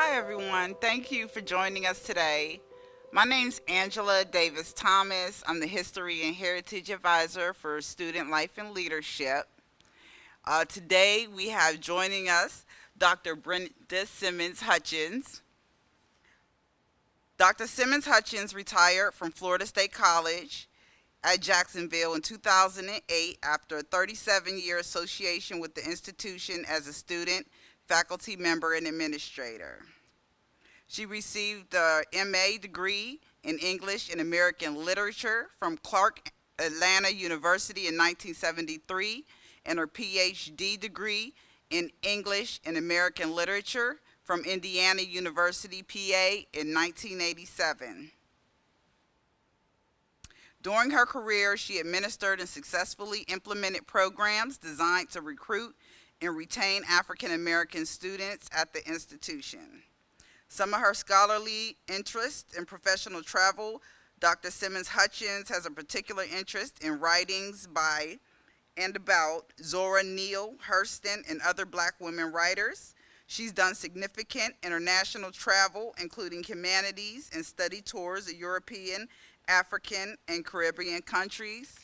Hi, everyone. Thank you for joining us today. My name's Angela Davis Thomas. I'm the History and Heritage Advisor for Student Life and Leadership. Today, we have joining us Dr. Brenda Simmons-Hutchins. Dr. Simmons-Hutchins retired from Florida State College at Jacksonville in 2008 after a 37-year association with the institution as a student, faculty member, and administrator. She received a MA degree in English and American Literature from Clark Atlanta University in 1973 and her PhD degree in English and American Literature from Indiana University, PA in 1987. During her career, she administered and successfully implemented programs designed to recruit and retain African American students at the institution. Some of her scholarly interests in professional travel: Dr. Simmons-Hutchins has a particular interest in writings by and about Zora Neale Hurston and other Black women writers. She's done significant international travel, including humanities and study tours of European, African, and Caribbean countries.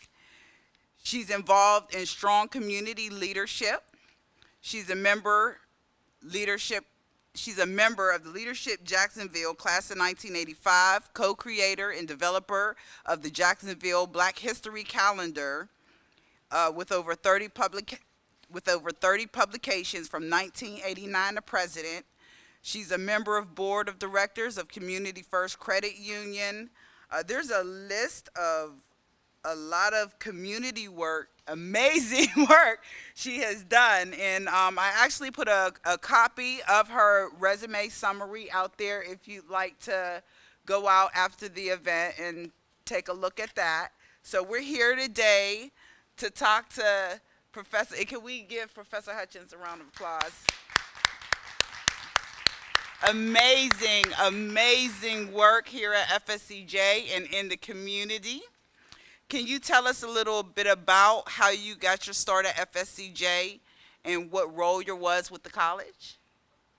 She's involved in strong community leadership. She's a member leadership She's a member of the Leadership Jacksonville Class of 1985, co-creator and developer of the Jacksonville Black History Calendar, with over 30 publications from 1989 to present. She's a member of board of directors of Community First Credit Union. There's a list of a lot of community work, amazing work she has done. And I actually put a copy of her resume summary out there if you'd like to go out after the event and take a look at that. So we're here today to talk to Professor, and can we give Professor Hutchins a round of applause? Amazing, amazing work here at FSCJ and in the community. Can you tell us a little bit about how you got your start at FSCJ and what role you was with the college?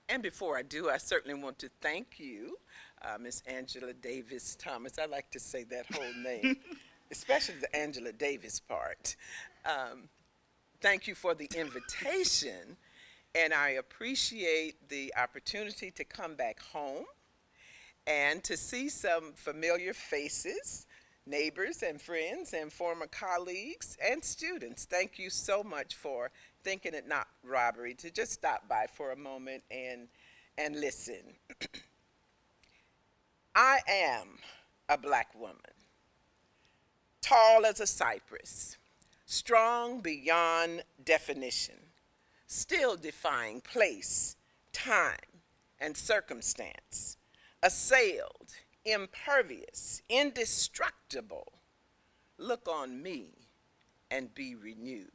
And before I do, I certainly want to thank you, Miss Angela Davis Thomas. I like to say that whole name, especially the Angela Davis part. Thank you for the invitation, and I appreciate the opportunity to come back home and to see some familiar faces, neighbors and friends and former colleagues and students. Thank you so much for thinking it not robbery to just stop by for a moment and listen. I am a Black woman, tall as a cypress, strong beyond definition, still defying place, time, and circumstance, assailed, impervious, indestructible. Look on me and be renewed.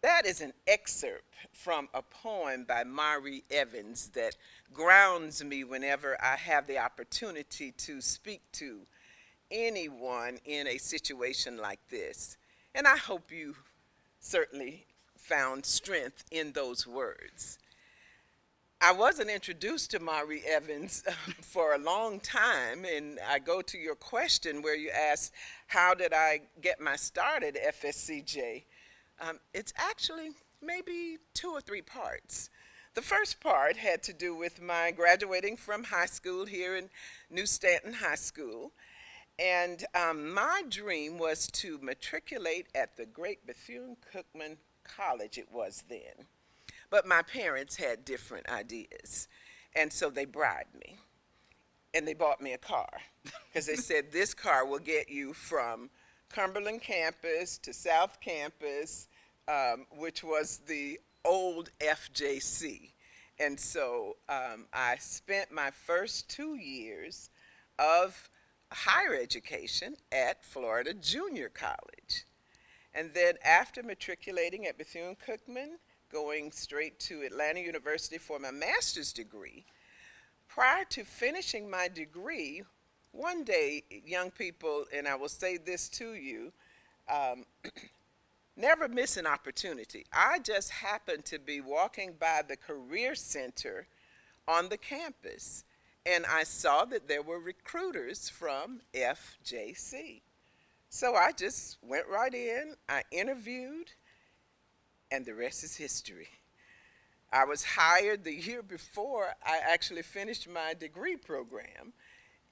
That is an excerpt from a poem by Mari Evans that grounds me whenever I have the opportunity to speak to anyone in a situation like this. And I hope you certainly found strength in those words. I wasn't introduced to Mari Evans for a long time, and I go to your question where you asked, how did I get my start at FSCJ? It's actually maybe 2 or 3 parts. The first part had to do with my graduating from high school here in New Stanton High School. And my dream was to matriculate at the great Bethune-Cookman College it was then. But my parents had different ideas, and so they bribed me. And they bought me a car, because they said, this car will get you from Cumberland campus to South Campus, which was the old FJC. And so I spent my first 2 years of higher education at Florida Junior College. And then after matriculating at Bethune-Cookman, going straight to Atlanta University for my master's degree. Prior to finishing my degree, one day, young people, and I will say this to you, never miss an opportunity. I just happened to be walking by the Career Center on the campus, and I saw that there were recruiters from FJC. So I just went right in, I interviewed, and the rest is history. I was hired the year before I actually finished my degree program.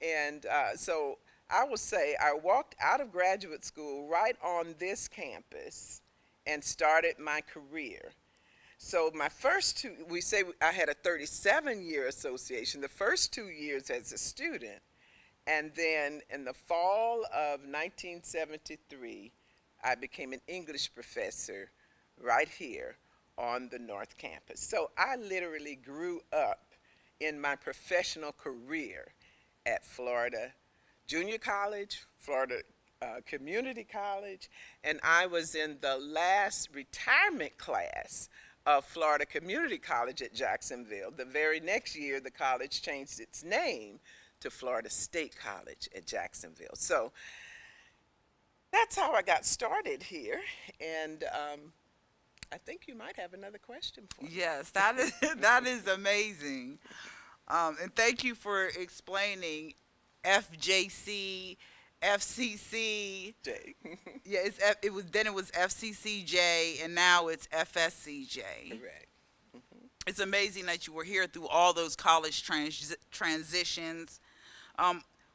And so I will say I walked out of graduate school right on this campus and started my career. So my first two, we say I had a 37-year association, the first 2 years as a student, and then in the fall of 1973, I became an English professor right here on the North Campus. So I literally grew up in my professional career at Florida Junior College, Florida Community College, and I was in the last retirement class of Florida Community College at Jacksonville. The very next year, the college changed its name to Florida State College at Jacksonville. So that's how I got started here, and I think you might have another question for me. Yes, that is that is amazing. And thank you for explaining FJC, FCC. Jay. Yeah, it was then it was FCCJ, and now it's FSCJ. Correct. It's amazing that you were here through all those college transitions.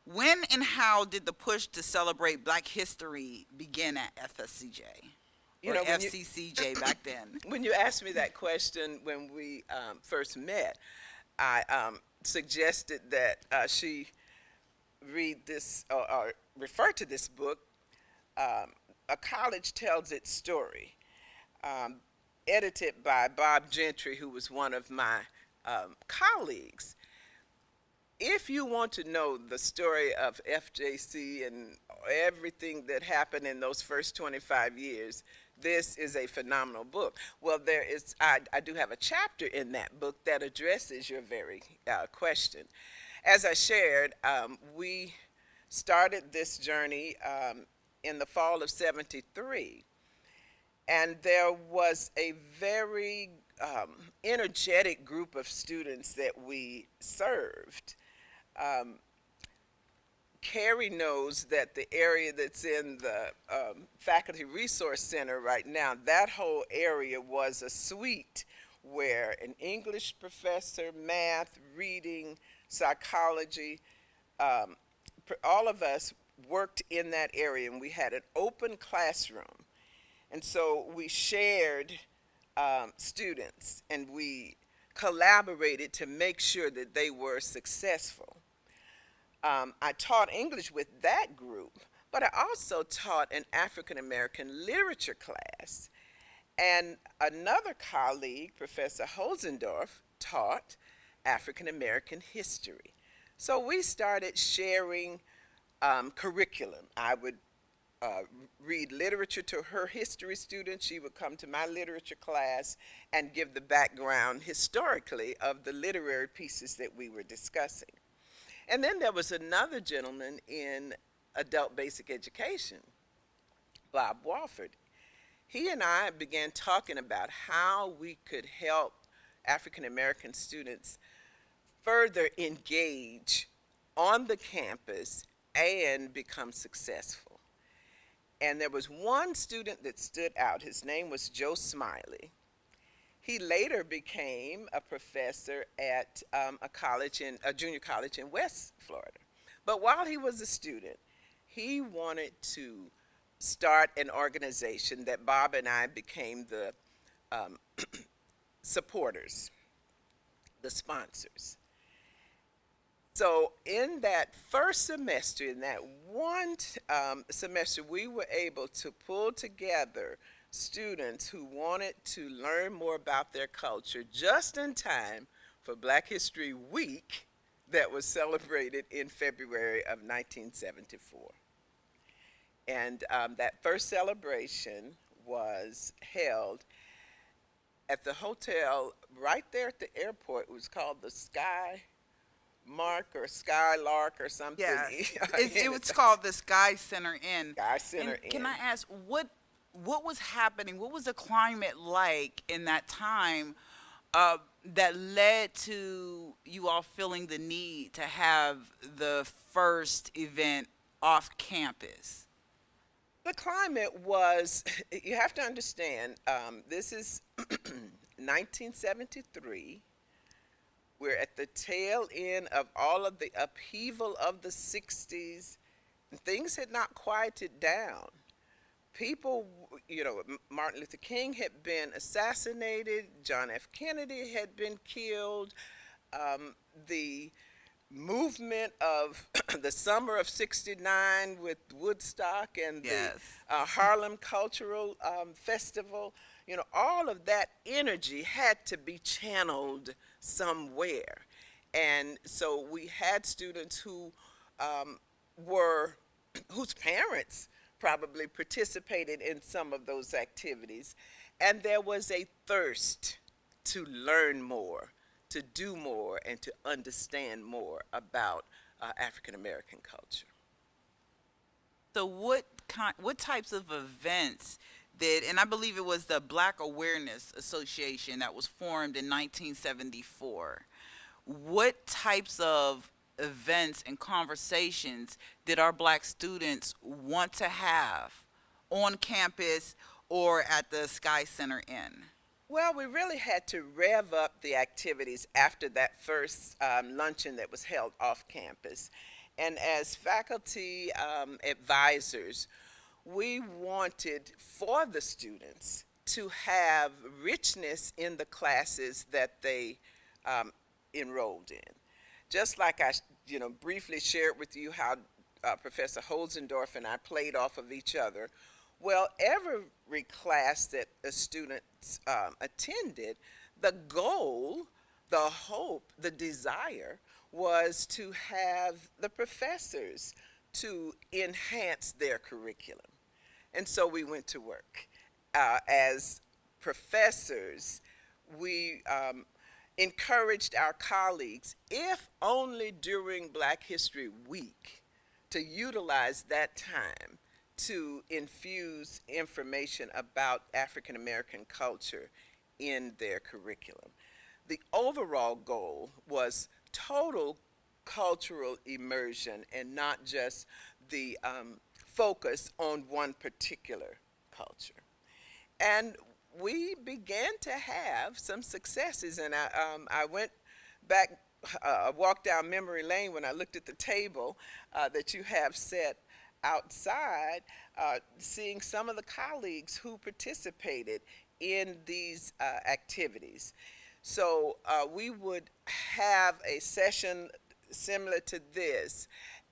When and how did the push to celebrate Black history begin at FSCJ? Or FCCJ back then? When you asked me that question when we first met, I suggested that she read this or refer to this book, A College Tells Its Story, edited by Bob Gentry, who was one of my colleagues. If you want to know the story of FJC and everything that happened in those first 25 years, this is a phenomenal book. Well, I do have a chapter in that book that addresses your very question. As I shared, we started this journey in the fall of '73, and there was a very energetic group of students that we served. Carrie knows that the area that's in the Faculty Resource Center right now, that whole area was a suite where an English professor, math, reading, psychology, all of us worked in that area, and we had an open classroom. And so we shared students, and we collaborated to make sure that they were successful. I taught English with that group, but I also taught an African American literature class. And another colleague, Professor Hosendorf, taught African American history. So we started sharing curriculum. I would read literature to her history students. She would come to my literature class and give the background historically of the literary pieces that we were discussing. And then there was another gentleman in adult basic education, Bob Wofford. He and I began talking about how we could help African American students further engage on the campus and become successful. And there was one student that stood out. His name was Joe Smiley. He later became a professor at a junior college in West Florida. But while he was a student, he wanted to start an organization that Bob and I became the supporters, the sponsors. So in that first semester, in that one semester, we were able to pull together students who wanted to learn more about their culture just in time for Black History Week that was celebrated in February of 1974. And that first celebration was held at the hotel right there at the airport. It was called the Skylark or something. Yeah, it was called the Sky Center Inn. Sky Center Inn. Can I ask, what what was happening? What was the climate like in that time that led to you all feeling the need to have the first event off campus? The climate was, you have to understand, this is 1973. We're at the tail end of all of the upheaval of the 60s, and things had not quieted down. People, Martin Luther King had been assassinated, John F. Kennedy had been killed, the movement of the summer of 69 with Woodstock and the Yes. Harlem Cultural Festival, all of that energy had to be channeled somewhere. And so we had students who were, whose parents probably participated in some of those activities. And there was a thirst to learn more, to do more, and to understand more about African American culture. So what types of events did, and I believe it was the Black Awareness Association that was formed in 1974. What types of events and conversations did our black students want to have on campus or at the Sky Center Inn? Well, we really had to rev up the activities after that first luncheon that was held off campus. And as faculty advisors, we wanted for the students to have richness in the classes that they enrolled in. Just like I, briefly shared with you how Professor Holzendorf and I played off of each other. Well, every class that a student attended, the goal, the hope, the desire was to have the professors to enhance their curriculum. And so we went to work. As professors, we encouraged our colleagues, if only during Black History Week, to utilize that time to infuse information about African American culture in their curriculum. The overall goal was total cultural immersion and not just the focus on one particular culture. And we began to have some successes, and I went back, walked down memory lane when I looked at the table that you have set outside, seeing some of the colleagues who participated in these activities. So we would have a session similar to this,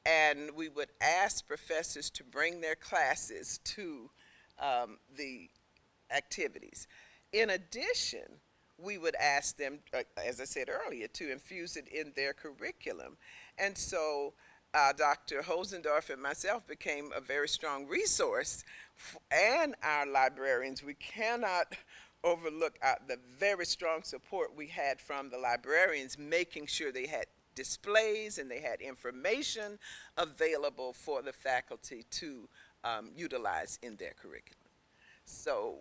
and we would ask professors to bring their classes to the activities. In addition, we would ask them, as I said earlier, to infuse it in their curriculum. And so Dr. Holzendorf and myself became a very strong resource, and our librarians. We cannot overlook the very strong support we had from the librarians, making sure they had displays and they had information available for the faculty to utilize in their curriculum. So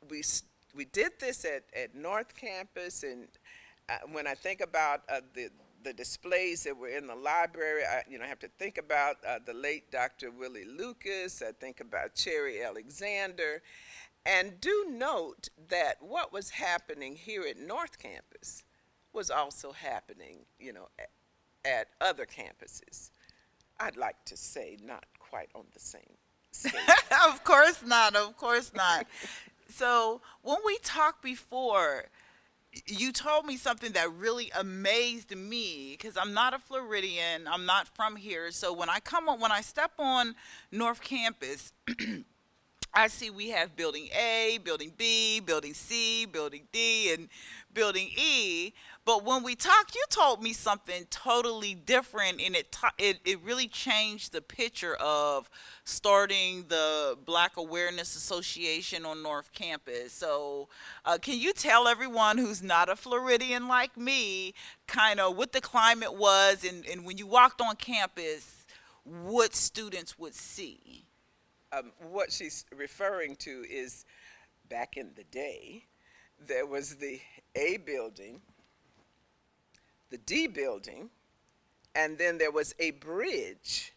we did this at North Campus, and when I think about the displays that were in the library, I have to think about the late Dr. Willie Lucas. I think about Cherry Alexander, and do note that what was happening here at North Campus was also happening, at other campuses. I'd like to say not quite on the same stage. Of course not. Of course not. So when we talked before, you told me something that really amazed me because I'm not a Floridian. I'm not from here. So when I step on North Campus, I see we have Building A, Building B, Building C, Building D, and Building E. But when we talked, you told me something totally different, and it really changed the picture of starting the Black Awareness Association on North Campus. So can you tell everyone who's not a Floridian like me kind of what the climate was and when you walked on campus, what students would see? what she's referring to is back in the day, there was the A building, the D building, and then there was a bridge.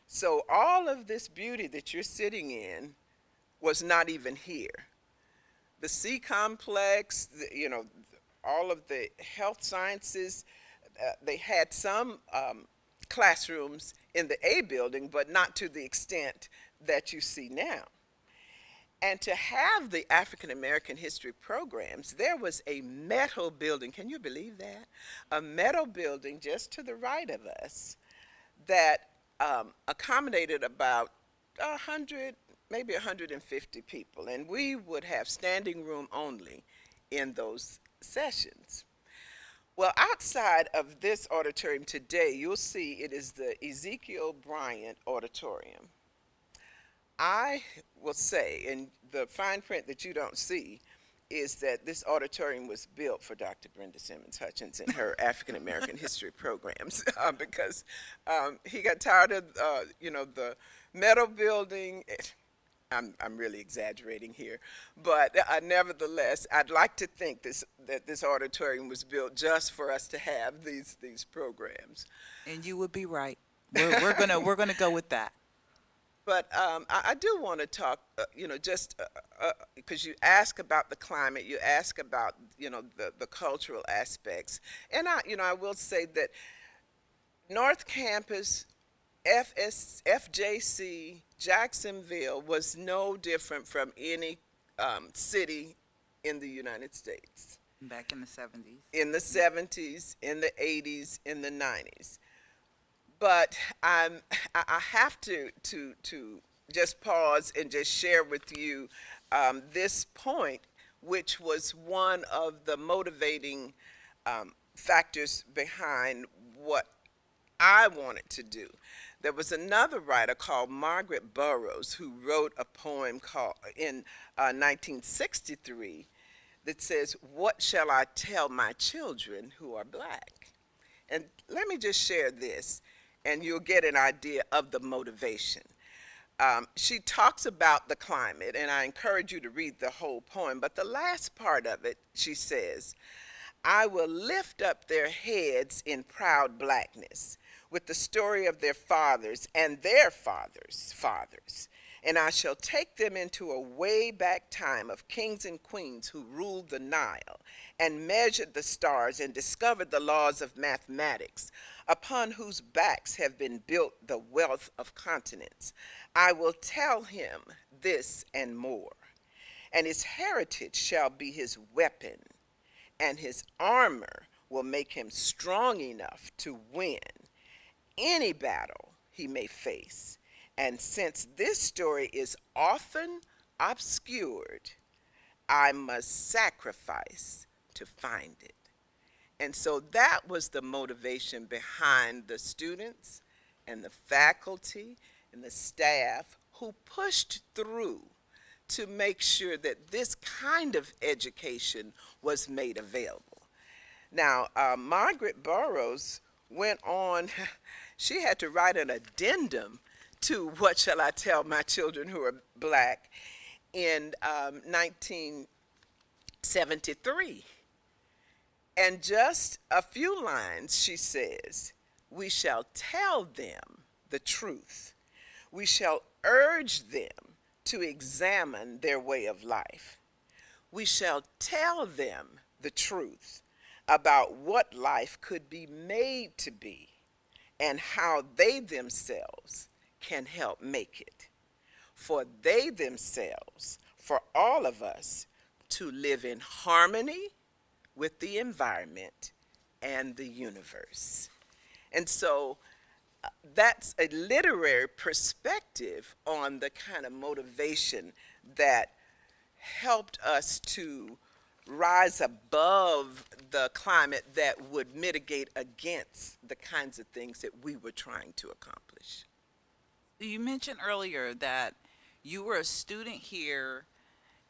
So all of this beauty that you're sitting in was not even here. The C complex, all of the health sciences, they had some classrooms in the A building, but not to the extent that you see now. And to have the African American history programs, there was a metal building. Can you believe that? A metal building just to the right of us that accommodated about 100, maybe 150 people. And we would have standing room only in those sessions. Well, outside of this auditorium today, you'll see it is the Ezekiel Bryant Auditorium. I will say, and the fine print that you don't see, is that this auditorium was built for Dr. Brenda Simmons-Hutchins and her African American history programs because he got tired of, the metal building. I'm really exaggerating here, but nevertheless, I'd like to think that this auditorium was built just for us to have these programs. And you would be right. We're gonna go with that. But I do want to talk, just because you ask about the climate, you ask about, the cultural aspects. And I will say that North Campus, FJC, Jacksonville was no different from any city in the United States. Back in the 70s. In the 70s, in the 80s, in the 90s. But I have to just pause and just share with you this point, which was one of the motivating factors behind what I wanted to do. There was another writer called Margaret Burroughs who wrote a poem called in 1963 that says, "What shall I tell my children who are black?" And let me just share this, and you'll get an idea of the motivation. She talks about the climate, and I encourage you to read the whole poem, but the last part of it, she says, "I will lift up their heads in proud blackness with the story of their fathers and their fathers' fathers, and I shall take them into a way back time of kings and queens who ruled the Nile and measured the stars and discovered the laws of mathematics, upon whose backs have been built the wealth of continents. I will tell him this and more, and his heritage shall be his weapon, and his armor will make him strong enough to win any battle he may face. And since this story is often obscured, I must sacrifice to find it." And so that was the motivation behind the students and the faculty and the staff who pushed through to make sure that this kind of education was made available. Now, Margaret Burroughs went on, she had to write an addendum to "What Shall I Tell My Children Who Are Black" in 1973. And just a few lines, she says, "We shall tell them the truth. We shall urge them to examine their way of life. We shall tell them the truth about what life could be made to be and how they themselves can help make it. For they themselves, for all of us, to live in harmony with the environment and the universe." And so that's a literary perspective on the kind of motivation that helped us to rise above the climate that would mitigate against the kinds of things that we were trying to accomplish. You mentioned earlier that you were a student here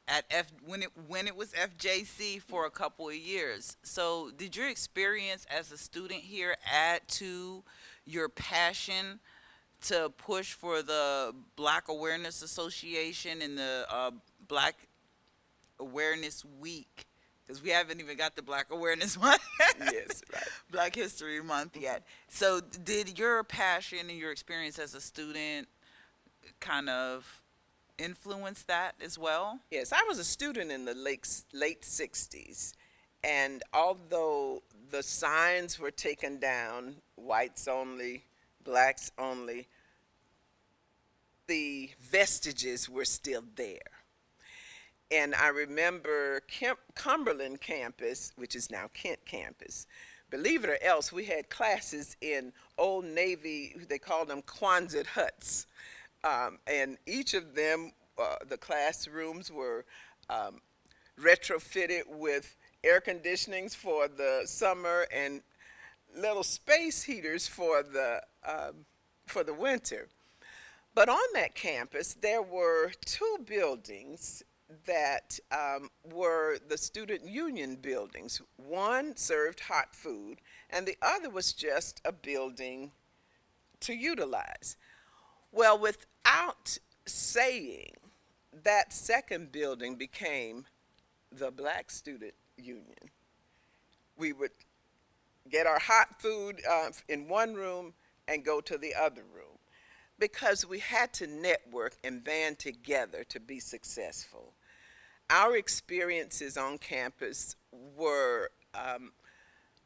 at when it was FJC for a couple of years. So did your experience as a student here add to your passion to push for the Black Awareness Association and the Black Awareness Week, because we haven't even got the Black Awareness Month, Yes, right. Black History Month yet. So, did your passion and your experience as a student kind of influence that as well? Yes, I was a student in the late 60s, and although the signs were taken down, whites only, blacks only, the vestiges were still there. And I remember Cumberland campus, which is now Kent campus. Believe it or else, we had classes in Old Navy, they called them Quonset huts. And each of them, the classrooms were retrofitted with air conditionings for the summer and little space heaters for the winter. But on that campus, there were two buildings that were the student union buildings. One served hot food, and the other was just a building to utilize. Well, without saying, that second building became the Black Student Union. We would get our hot food in one room and go to the other room, because we had to network and band together to be successful. Our experiences on campus were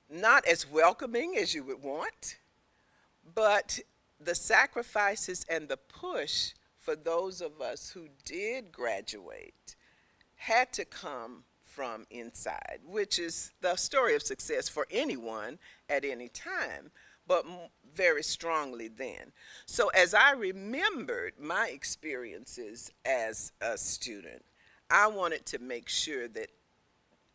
not as welcoming as you would want, but the sacrifices and the push for those of us who did graduate had to come from inside, which is the story of success for anyone at any time, but very strongly then. So as I remembered my experiences as a student, I wanted to make sure that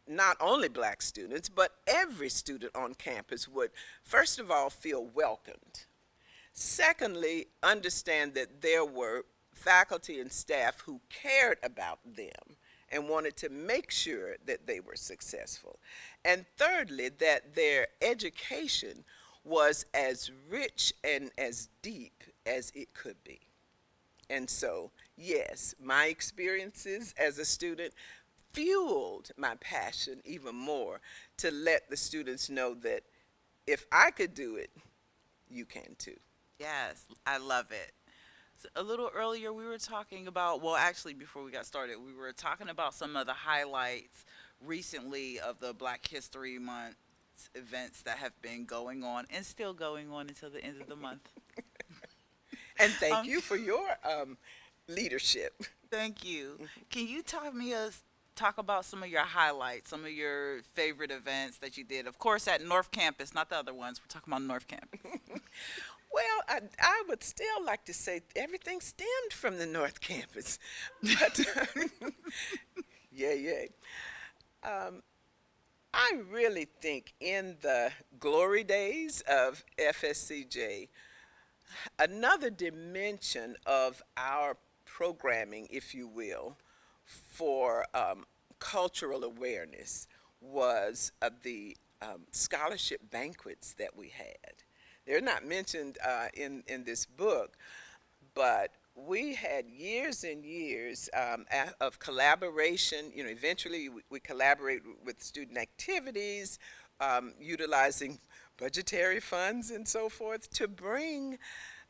not only Black students, but every student on campus would, first of all, feel welcomed. Secondly, understand that there were faculty and staff who cared about them and wanted to make sure that they were successful. And thirdly, that their education was as rich and as deep as it could be. And so, yes, my experiences as a student fueled my passion even more to let the students know that if I could do it, you can too. Yes, I love it. So a little earlier, we were talking about, well, actually, before we got started, we were talking about some of the highlights recently of the Black History Month events that have been going on and still going on until the end of the month. And thank you for your leadership. Thank you. Can you talk about some of your highlights, some of your favorite events that you did? Of course, at North Campus, not the other ones. We're talking about North Campus. Well, I would still like to say everything stemmed from the North Campus. But, yeah. I really think in the glory days of FSCJ, another dimension of our programming, if you will, for cultural awareness was the scholarship banquets that we had. They're not mentioned in this book, but we had years and years of collaboration. You know, eventually we collaborate with student activities, utilizing budgetary funds and so forth to bring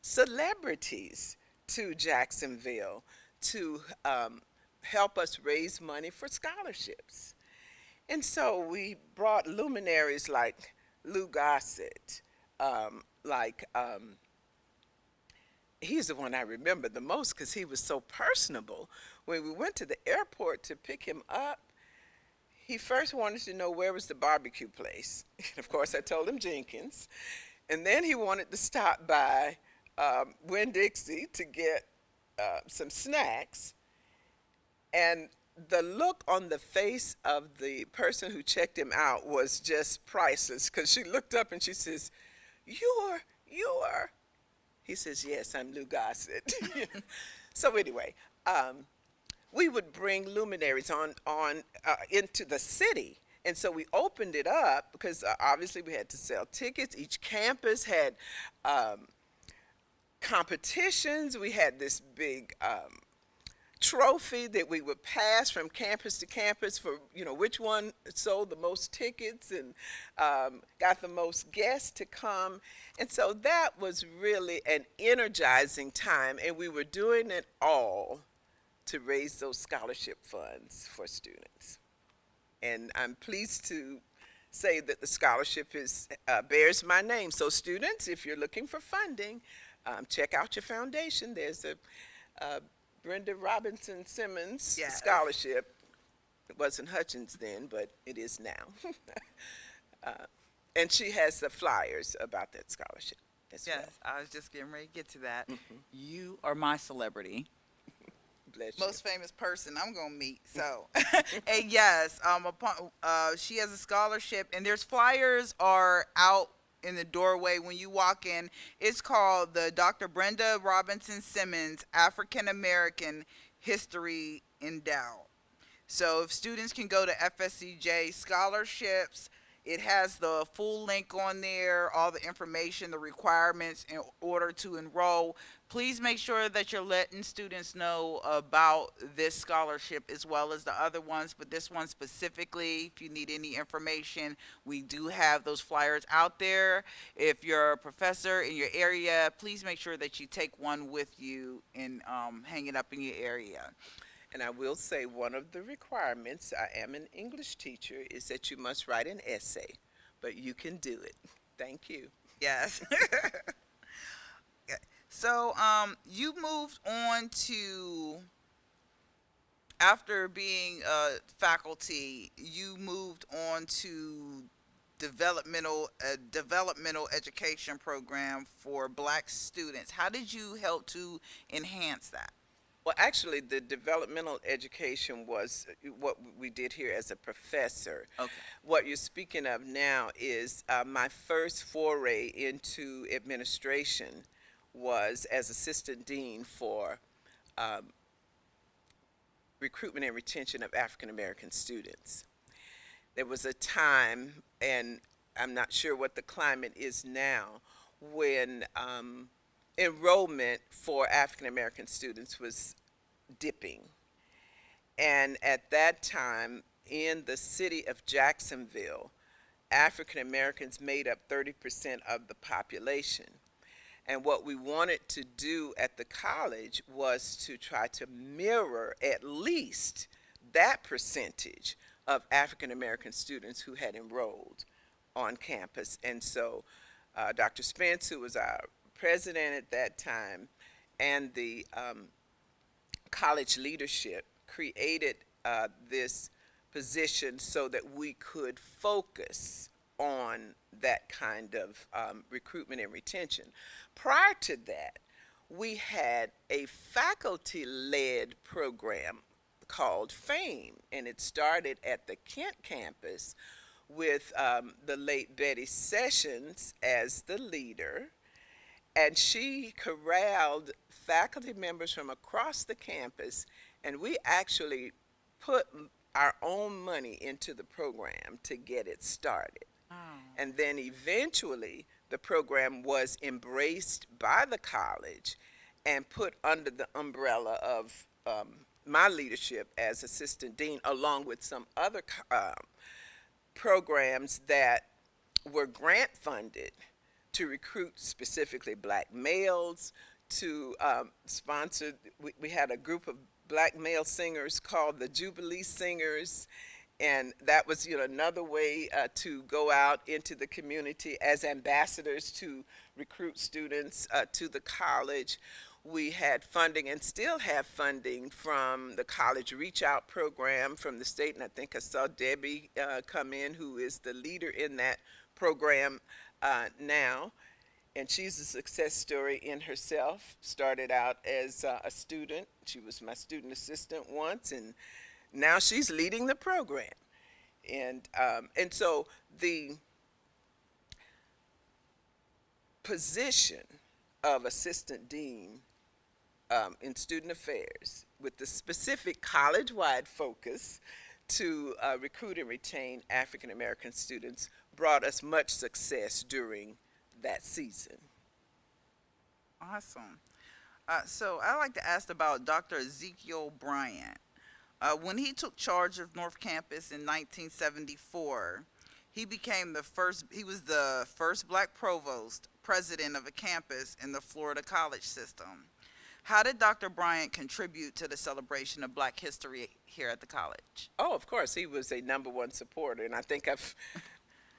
celebrities to Jacksonville to help us raise money for scholarships. And so we brought luminaries like Lou Gossett, he's the one I remember the most because he was so personable. When we went to the airport to pick him up, he first wanted to know where was the barbecue place. And of course, I told him Jenkins. And then he wanted to stop by Winn-Dixie to get some snacks. And the look on the face of the person who checked him out was just priceless, because she looked up and she says, you are. He says, yes, I'm Lou Gossett. So anyway, we would bring luminaries on into the city. And so we opened it up because obviously we had to sell tickets. Each campus had competitions. We had this big trophy that we would pass from campus to campus for, which one sold the most tickets and got the most guests to come. And so that was really an energizing time, and we were doing it all to raise those scholarship funds for students. And I'm pleased to say that the scholarship bears my name. So students, if you're looking for funding, check out your foundation. There's a Brenda Simmons Yes. scholarship. It wasn't Hutchins then, but it is now. And she has the flyers about that scholarship as Yes, well. I was just getting ready to get to that. You are my celebrity. Bless you. Most famous person I'm gonna meet. So, and yes, she has a scholarship, and there's flyers are out in the doorway when you walk in. It's called the Dr. Brenda Simmons African American History Endowed. So if students can go to FSCJ scholarships, it has the full link on there, all the information, the requirements in order to enroll. Please make sure that you're letting students know about this scholarship as well as the other ones, but this one specifically, if you need any information, we do have those flyers out there. If you're a professor in your area, please make sure that you take one with you and hang it up in your area. And I will say one of the requirements, I am an English teacher, is that you must write an essay, but you can do it. Thank you. Yes. So, you moved on to, after being a faculty, you moved on to developmental education program for Black students. How did you help to enhance that? Well, actually, the developmental education was what we did here as a professor. Okay. What you're speaking of now is my first foray into administration was as assistant dean for recruitment and retention of African American students. There was a time, and I'm not sure what the climate is now, when enrollment for African American students was dipping. And at that time, in the city of Jacksonville, African Americans made up 30% of the population. And what we wanted to do at the college was to try to mirror at least that percentage of African American students who had enrolled on campus. And so Dr. Spence, who was our president at that time, and the college leadership created this position so that we could focus on that kind of recruitment and retention. Prior to that, we had a faculty-led program called FAME, and it started at the Kent campus with the late Betty Sessions as the leader, and she corralled faculty members from across the campus, and we actually put our own money into the program to get it started. Oh. And then eventually the program was embraced by the college and put under the umbrella of my leadership as assistant dean, along with some other programs that were grant funded to recruit specifically Black males, to sponsor. We had a group of Black male singers called the Jubilee Singers, and that was another way to go out into the community as ambassadors to recruit students to the college. We had funding and still have funding from the College Reach Out program from the state, and I think I saw Debbie come in, who is the leader in that program now. And she's a success story in herself. Started out as a student. She was my student assistant once, and now she's leading the program. And so the position of assistant dean in student affairs, with the specific college-wide focus to recruit and retain African American students, brought us much success during that season. Awesome. So I'd like to ask about Dr. Ezekiel Bryant. When he took charge of North Campus in 1974, he was the first black provost, president of a campus in the Florida college system. How did Dr. Bryant contribute to the celebration of black history here at the college? Oh, of course, he was a number one supporter, and I think I've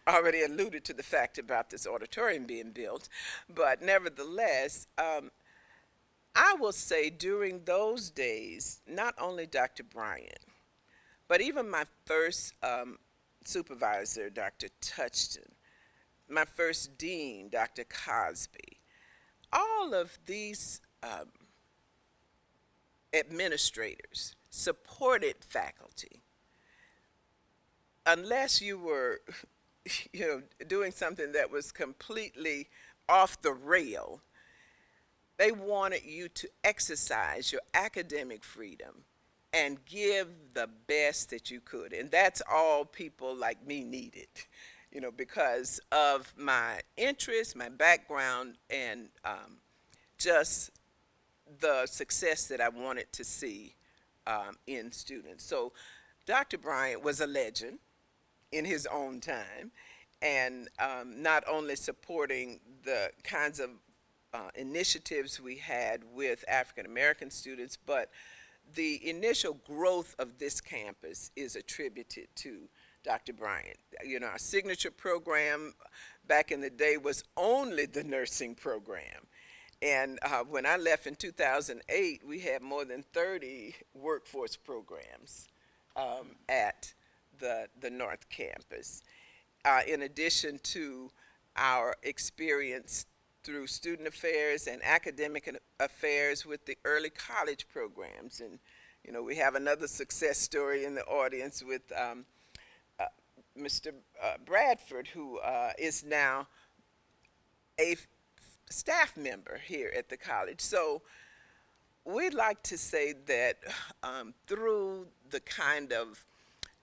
already alluded to the fact about this auditorium being built. But nevertheless, I will say during those days, not only Dr. Bryant, but even my first supervisor, Dr. Touchton, my first dean, Dr. Cosby, all of these administrators supported faculty. Unless you were, doing something that was completely off the rail, they wanted you to exercise your academic freedom and give the best that you could. And that's all people like me needed, because of my interest, my background, and just the success that I wanted to see in students. So Dr. Bryant was a legend in his own time, and not only supporting the kinds of initiatives we had with African American students, but the initial growth of this campus is attributed to Dr. Bryant. Our signature program back in the day was only the nursing program. And when I left in 2008, we had more than 30 workforce programs at the North Campus. In addition to our experience through student affairs and academic affairs with the early college programs. And, we have another success story in the audience with Mr. Bradford, who is now a staff member here at the college. So we'd like to say that through the kind of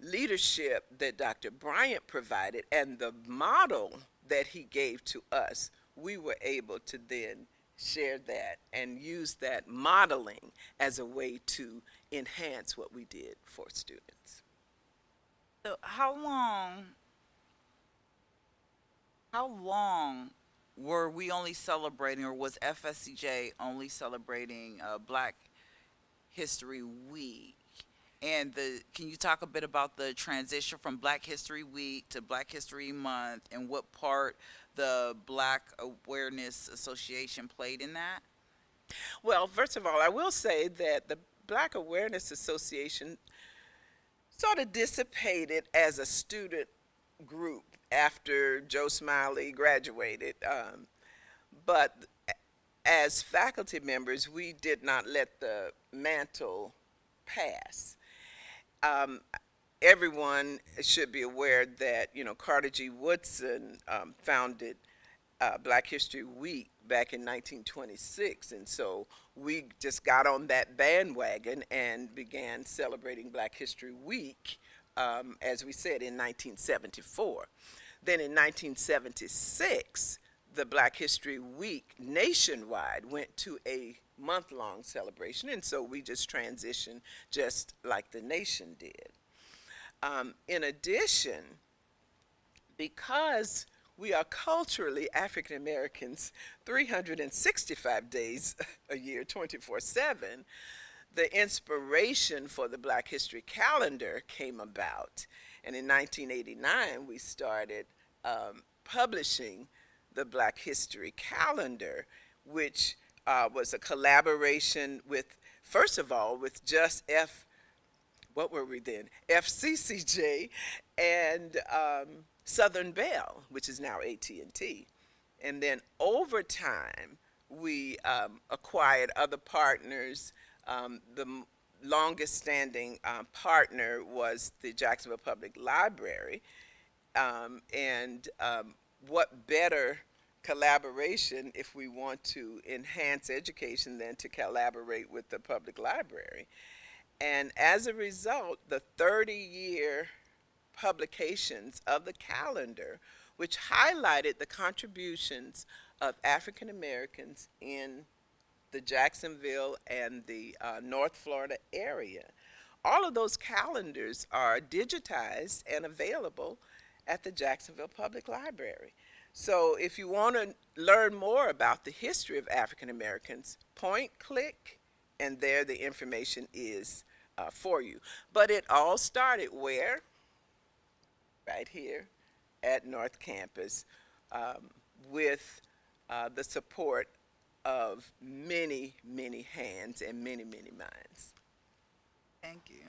leadership that Dr. Bryant provided and the model that he gave to us, we were able to then share that and use that modeling as a way to enhance what we did for students. So how long were we only celebrating, or was FSCJ only celebrating Black History Week? And can you talk a bit about the transition from Black History Week to Black History Month, and what part the Black Awareness Association played in that? Well, first of all, I will say that the Black Awareness Association sort of dissipated as a student group after Joe Smiley graduated. But as faculty members, we did not let the mantle pass. Everyone should be aware that, Carter G. Woodson founded Black History Week back in 1926, and so we just got on that bandwagon and began celebrating Black History Week, as we said, in 1974. Then in 1976, the Black History Week nationwide went to a month-long celebration, and so we just transitioned just like the nation did. In addition, because we are culturally African Americans 365 days a year, 24/7, the inspiration for the Black History Calendar came about. And in 1989, we started publishing the Black History Calendar, which was a collaboration with, first of all, with just FCCJ and Southern Bell, which is now AT&T. And then over time, we acquired other partners. The longest standing partner was the Jacksonville Public Library. What better collaboration if we want to enhance education than to collaborate with the public library? And as a result, the 30-year publications of the calendar, which highlighted the contributions of African Americans in the Jacksonville and the North Florida area. All of those calendars are digitized and available at the Jacksonville Public Library. So if you want to learn more about the history of African Americans, point, click, and there the information is for you. But it all started where? Right here at North Campus, with the support of many, many hands and many, many minds. Thank you.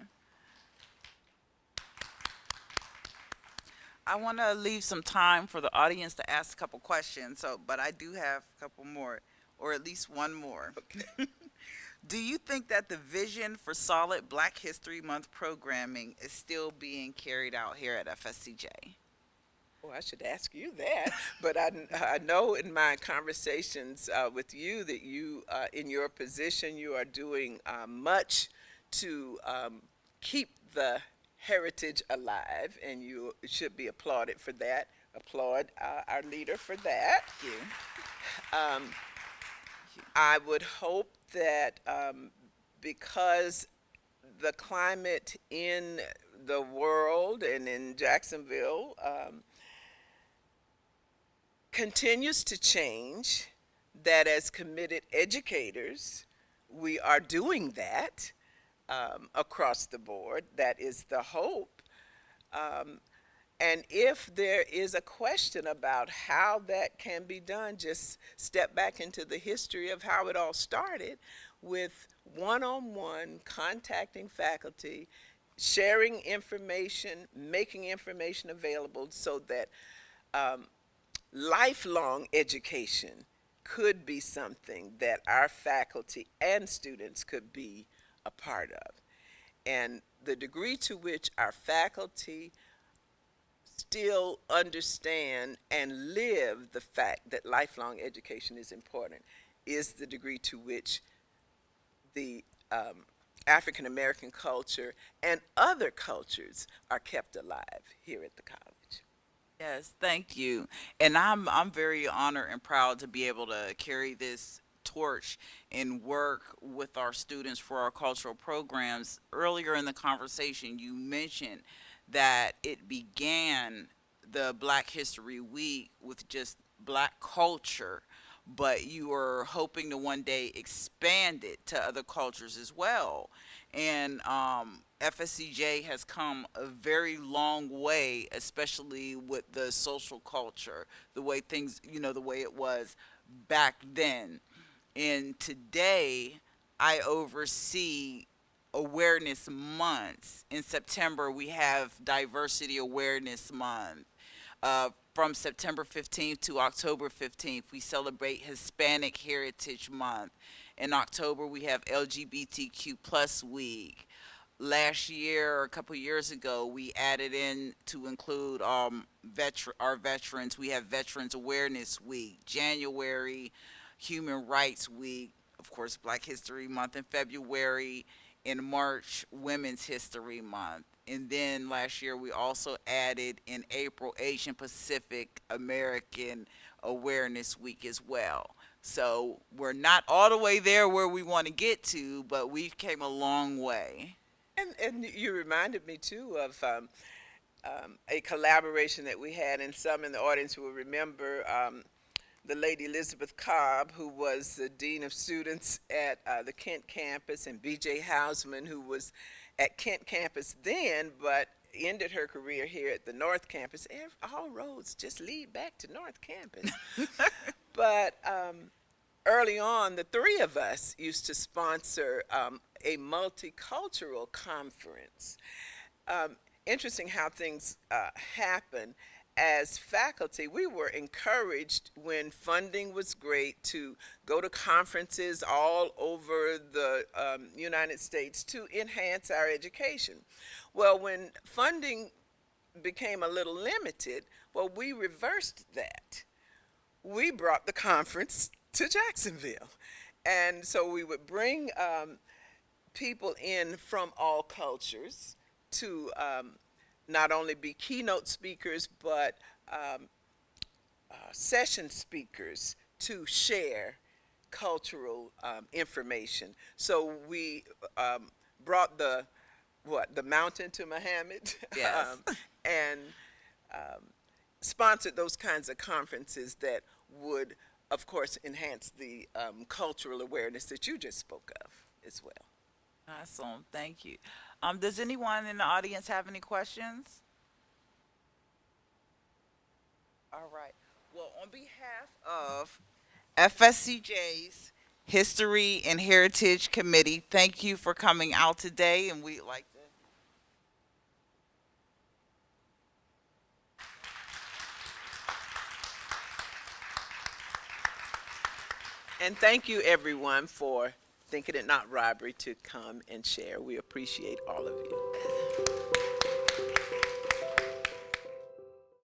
I want to leave some time for the audience to ask a couple questions. But I do have a couple more, or at least one more. Okay. Do you think that the vision for solid Black History Month programming is still being carried out here at FSCJ? Well, I should ask you that, but I know in my conversations with you that you, in your position, you are doing much to keep the heritage alive, and you should be applauded for that. Applaud our leader for that. Thank you. I would hope that because the climate in the world and in Jacksonville continues to change, that as committed educators, we are doing that across the board. That is the hope. And if there is a question about how that can be done, just step back into the history of how it all started with one-on-one contacting faculty, sharing information, making information available so that lifelong education could be something that our faculty and students could be a part of. And the degree to which our faculty still understand and live the fact that lifelong education is important is the degree to which the African American culture and other cultures are kept alive here at the college. Yes, thank you. And I'm very honored and proud to be able to carry this torch and work with our students for our cultural programs. Earlier in the conversation, you mentioned that it began the Black History Week with just Black culture, but you are hoping to one day expand it to other cultures as well. And FSCJ has come a very long way, especially with the social culture, the way things, the way it was back then. And today, I oversee awareness months. In September, we have Diversity Awareness Month. From September 15th to October 15th, we celebrate Hispanic Heritage Month. In October, we have LGBTQ plus week. Last year, or a couple years ago, we added in to include our veterans. We have Veterans Awareness Week. January, Human Rights Week. Of course, Black History Month in February. In March, Women's History Month. And then last year we also added in April Asian Pacific American Awareness Week as well. So we're not all the way there where we want to get to, but we've came a long way. And you reminded me too of a collaboration that we had, and some in the audience will remember the lady Elizabeth Cobb, who was the Dean of Students at the Kent campus, and B.J. Hausman, who was at Kent campus then, but ended her career here at the North Campus. All roads just lead back to North Campus. But early on, the three of us used to sponsor a multicultural conference. Interesting how things happen. As faculty, we were encouraged when funding was great to go to conferences all over the United States to enhance our education. Well, when funding became a little limited, we reversed that. We brought the conference to Jacksonville. And so we would bring people in from all cultures to not only be keynote speakers, but session speakers to share cultural information. So we brought the mountain to Muhammad, Yes. and sponsored those kinds of conferences that would, of course, enhance the cultural awareness that you just spoke of as well. Awesome. Thank you. Does anyone in the audience have any questions? All right. Well, on behalf of FSCJ's History and Heritage Committee, thank you for coming out today, and we'd like to. And thank you, everyone, for thinking it not robbery to come and share. We appreciate all of you.